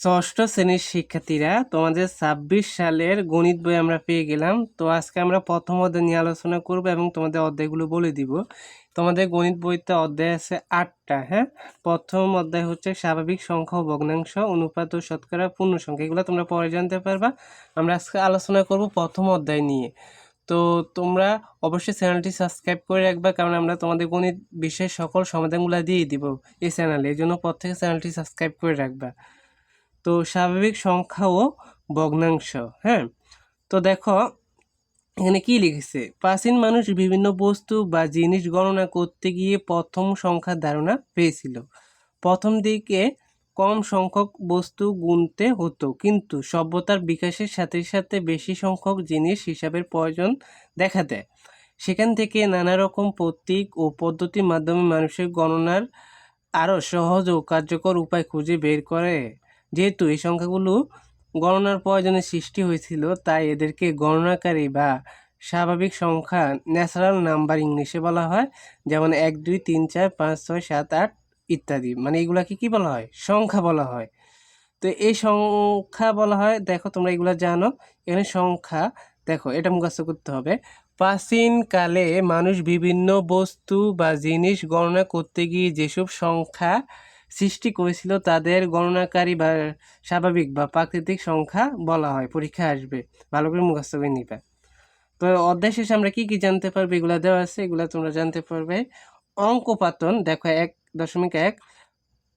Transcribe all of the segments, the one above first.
ষষ্ঠ শ্রেণীর শিক্ষার্থীরা, তোমাদের ২৬ সালের গণিত বই আমরা পেয়ে গেলাম। তো আজকে আমরা প্রথম অধ্যায় নিয়ে আলোচনা করব এবং তোমাদের অধ্যায়গুলো বলে দিব। তোমাদের গণিত বইতে অধ্যায় আছে ৮টা। হ্যাঁ, প্রথম অধ্যায় হচ্ছে স্বাভাবিক সংখ্যা ও ভগ্নাংশ, অনুপাত ও শতকরা, পূর্ণ সংখ্যা। এগুলো তোমরা পরে জানতে পারবা। আমরা আজকে আলোচনা করব প্রথম অধ্যায় নিয়ে। তো তোমরা অবশ্যই চ্যানেলটি সাবস্ক্রাইব করে রাখবা, কারণ আমরা তোমাদের গণিত বিষয়ের সকল সমাধানগুলো দিয়ে দিব এই চ্যানেলে। এই জন্য প্রত্যেকে চ্যানেলটি সাবস্ক্রাইব করে রাখবা। তো স্বাভাবিক সংখ্যা ও ভগ্নাংশ। হ্যাঁ, তো দেখো এখানে কি লিখেছে। প্রাচীন মানুষ বিভিন্ন বস্তু বা জিনিস গণনা করতে গিয়ে প্রথম সংখ্যার ধারণা পেয়েছিল। প্রথম দিকে কম সংখ্যক বস্তু গুনতে হতো, কিন্তু সভ্যতার বিকাশের সাথে সাথে বেশি সংখ্যক জিনিস হিসাবের প্রয়োজন দেখা দেয়। সেখান থেকে নানা রকম প্রতীক ও পদ্ধতির মাধ্যমে মানুষের গণনার আরও সহজ ও কার্যকর উপায় খুঁজে বের করে। যেহেতু এই সংখ্যাগুলো গণনার প্রয়োজনে সৃষ্টি হয়েছিল, তাই এদেরকে গণনাকারী বা স্বাভাবিক সংখ্যা, ন্যাচারাল নাম্বার ইংলিশে বলা হয়। যেমন ১, ২, ৩, ৪, ৫, ৬, ৭, ৮ ইত্যাদি। মানে এগুলাকে কি বলা হয়? সংখ্যা বলা হয়। তো এই সংখ্যা বলা হয়, দেখো তোমরা এগুলো জানো। এখানে সংখ্যা, দেখো এটা মুখস্থ করতে হবে। প্রাচীনকালে মানুষ বিভিন্ন বস্তু বা জিনিস গণনা করতে গিয়ে যেসব সংখ্যা সৃষ্টি করেছিল তাদের গণনাকারী বা স্বাভাবিক বা প্রাকৃতিক সংখ্যা বলা হয়। পরীক্ষা আসবে, ভালো করে মুখস্থ করে নিবে। তো অধ্যায় শেষে আমরা কি কি জানতে পারবে, এগুলা দেওয়া আছে, এগুলা তোমরা জানতে পারবে। অঙ্কপাতন, দেখো ১.১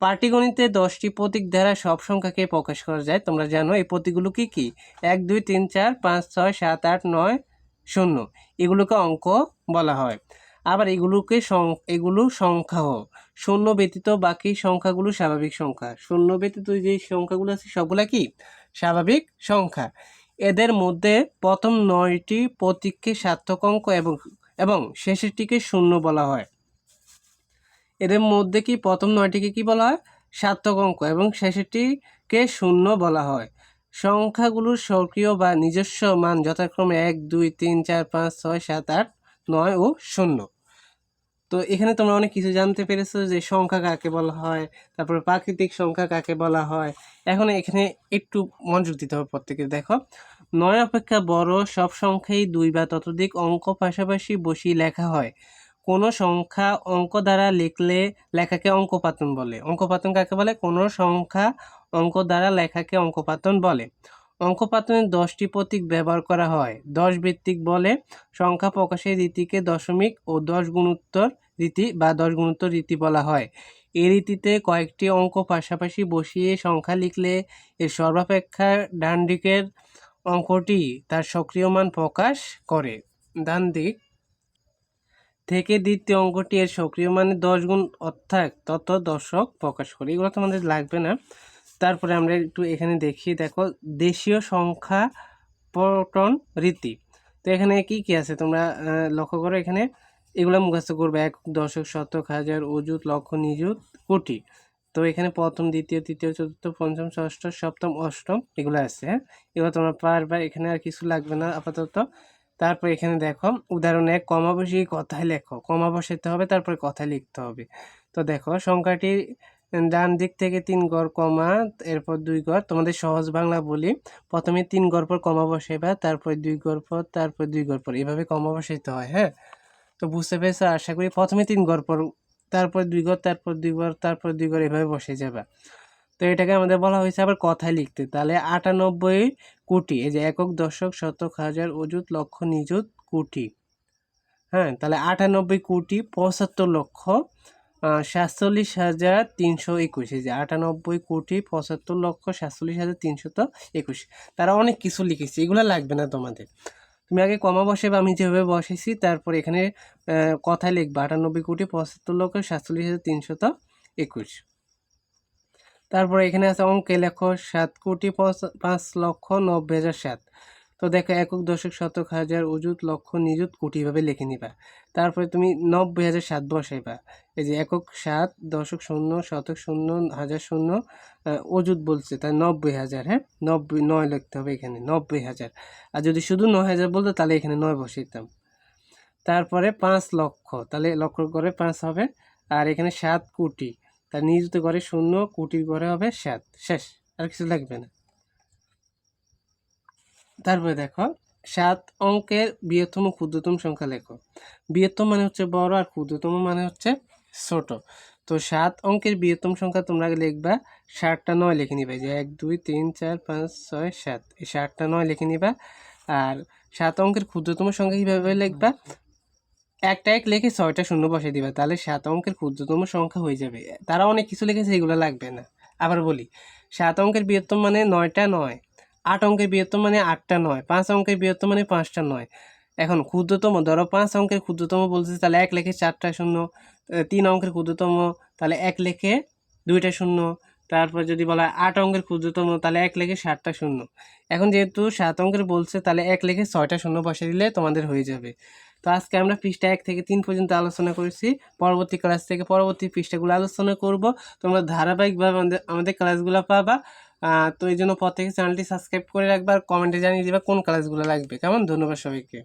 পাটিগণিতে 10টি প্রতীক দ্বারা সব সংখ্যাকে প্রকাশ করা যায়। তোমরা জানো এই প্রতীকগুলো কি কি? ১, ২, ৩, ৪, ৫, ৬, ৭, ৮, ৯, ০। এগুলোকে অঙ্ক বলা হয়। আবার এগুলো সংখ্যাও। শূন্য ব্যতীত বাকি সংখ্যাগুলো স্বাভাবিক সংখ্যা। শূন্য ব্যতীত যে সংখ্যাগুলো আছে সবগুলা কি? স্বাভাবিক সংখ্যা। এদের মধ্যে প্রথম ৯টি প্রতীককে সার্থক অঙ্ক এবং শেষেরটিকে শূন্য বলা হয়। এদের মধ্যে কি প্রথম ৯টিকে কি বলা হয়? সার্থক অঙ্ক, এবং শেষেরটিকে শূন্য বলা হয়। সংখ্যাগুলোর স্বকীয় বা নিজস্ব মান যথাক্রমে ১, ২, ৩, ৪, ৫, ৬, ৭, ৮, ৯ ও ০। তো এখানে তোমরা অনেক কিছু জানতে পেরেছো, যে সংখ্যা কাকে বলা হয়, তারপরে প্রাকৃতিক সংখ্যা কাকে বলা হয়। এখন এখানে একটু মনোযোগ দিতে হবে প্রত্যেকে। দেখো, ৯ অপেক্ষা বড় সব সংখ্যাই ২ বা ততোধিক অঙ্ক পাশাপাশি বসিয়ে লেখা হয়। কোনো সংখ্যা অঙ্ক দ্বারা লিখলে লেখাকে অঙ্কপাতন বলে। অঙ্কপাতন কাকে বলে? কোনো সংখ্যা অঙ্ক দ্বারা লেখাকে অঙ্কপাতন বলে। অঙ্কপাতনে 10টি প্রতীক ব্যবহার করা হয়। 10 ভিত্তিক বলে সংখ্যা প্রকাশের রীতিকে দশমিক ও 10 গুণোত্তর রীতি বা 10 গুণোত্তর রীতি বলা হয়। এই রীতিতে কয়েকটি অঙ্ক পাশাপাশি বসিয়ে সংখ্যা লিখলে এর সর্বাপেক্ষা ডান দিকের অঙ্কটি তার সক্রিয় মান প্রকাশ করে। ডান দিক থেকে দ্বিতীয় অঙ্কটি এর সক্রিয় মানে 10 গুণ, অর্থাৎ তত দশক প্রকাশ করে। এগুলো তোমাদের লাগবে না। তারপরে আমরা একটু এখানে দেখি। দেখো, দেশীয় সংখ্যা পটন রীতি। তো এখানে কি কি আছে তোমরা লক্ষ্য করো। এখানে এগুলো মুখস্থ করবে: একক, দশক, শতক, হাজার, অযুত, লক্ষ, নিযুত, কোটি। তো এখানে প্রথম, দ্বিতীয়, তৃতীয়, চতুর্থ, পঞ্চম, ষষ্ঠ, সপ্তম, অষ্টম এগুলো আছে। হ্যাঁ, এগুলো তোমরা পারবা। এখানে আর কিছু লাগবে না আপাতত। তারপর এখানে দেখো উদাহরণ ১, কমা বসিয়ে কথায় লেখো। কমা বসাতে হবে, তারপরে কথায় লিখতে হবে। তো দেখো, সংখ্যাটি ডান দিক থেকে ৩ ঘর কমা, এরপর ২ ঘর। তোমাদের সহজ বাংলা বলি, প্রথমে 3 ঘর পর কমা বসাইবা, তারপর 2 ঘর পর, তারপর 2 ঘর পর, এভাবে কমা বসাইতে হয়। হ্যাঁ, তো বুঝতে পেরেছো আশা করি। প্রথমে 3 ঘর পর, তারপর 2 ঘর, তারপর 2 ঘর, তারপর 2 ঘর, এভাবে বসে যাবা। তো এটাকে আমাদের বলা হয়েছে আবার কথায় লিখতে। তাহলে 98 কোটি, এই যে একক, দশক, শতক, হাজার, অযুত, লক্ষ, নিযুত, কোটি। হ্যাঁ, তাহলে 98 কোটি 75 লক্ষ 47,321। এই যে 98 কোটি 75 লক্ষ 47,321। তারা অনেক কিছু লিখেছে, এগুলো লাগবে না তোমাদের। তুমি আগে কমা বসাবে, আমি যেভাবে বসেছি। তারপর এখানে কথায় লিখবা 98 কোটি 75 লক্ষ 47,321। তারপরে এখানে আছে অঙ্কে লেখো 7 কোটি 5 লক্ষ 90,007। তো দেখো, একক, দশক, শতক, হাজার, অযুত, লক্ষ, নিযুত, কোটি, এভাবে লিখে নিবা। তারপরে তুমি 90,007 বসাইবা। এই যে একক 7, দশক 0, শতক 0, হাজার 0, অযুত বলছে তাই 90,000। হ্যাঁ, 9 লিখতে হবে এখানে, 90,000। আর যদি শুধু 9,000 বলতো তাহলে এখানে 9 বসাইতাম। তারপরে 5 লক্ষ, তাহলে লক্ষ করে 5 হবে। আর এখানে 7 কোটি, তার নিযুত ঘরে 0, কোটির ঘরে হবে 7। শেষ। আর কিছু লাগবে না। তারপরে দেখো 7 অঙ্কের বৃহত্তম ক্ষুদ্রতম সংখ্যা লেখো। বৃহত্তম মানে হচ্ছে বড় আর ক্ষুদ্রতম মানে হচ্ছে ছোট। তো 7 অঙ্কের বৃহত্তম সংখ্যা তোমরা আগে লিখবা 7টা 9 লিখে নিবা, যে 1 2 3 4 5 6 7, এই 7টা 9 লিখে নিবা। আর 7 অঙ্কের ক্ষুদ্রতম সংখ্যা কীভাবে লিখবা, একটা 1 লিখে 6টা শূন্য বসিয়ে দিবা, তাহলে 7 অঙ্কের ক্ষুদ্রতম সংখ্যা হয়ে যাবে। তারা অনেক কিছু লিখেছে, এগুলো লাগবে না। আবার বলি, 7 অঙ্কের বৃহত্তম মানে 9টা 9, 8 অঙ্কের বৃহত্তম মানে 8টা 9, 5 অঙ্কের বৃহত্তম মানে 5টা 9। এখন ক্ষুদ্রতম ধরো 5 অঙ্কের ক্ষুদ্রতম বলতেছে, তাহলে 1 লিখে 4টা শূন্য। 3 অঙ্কের ক্ষুদ্রতম তাহলে 1 লিখে 2টা শূন্য। তারপর যদি বলা হয় 8 অঙ্কের ক্ষুদ্রতম, তাহলে 1 লিখে 7টা শূন্য। এখন যেহেতু 7 অঙ্কের বলছে, তাহলে 1 লিখে 6টা শূন্য বসিয়ে দিলে তোমাদের হয়ে যাবে। তো আজকে আমরা পৃষ্ঠা 1 থেকে 3 পর্যন্ত আলোচনা করেছি। পরবর্তী ক্লাস থেকে পরবর্তী পৃষ্ঠাগুলো আলোচনা করব। তোমরা ধারাবাহিকভাবে আমাদের ক্লাসগুলো পাবা। তো এই জন্য প্রত্যেকে চ্যানেলটি সাবস্ক্রাইব করে রাখবা আর কমেন্টে জানিয়ে দিবা কোন ক্লাসগুলো লাগবে। কেমন? ধন্যবাদ সবাইকে।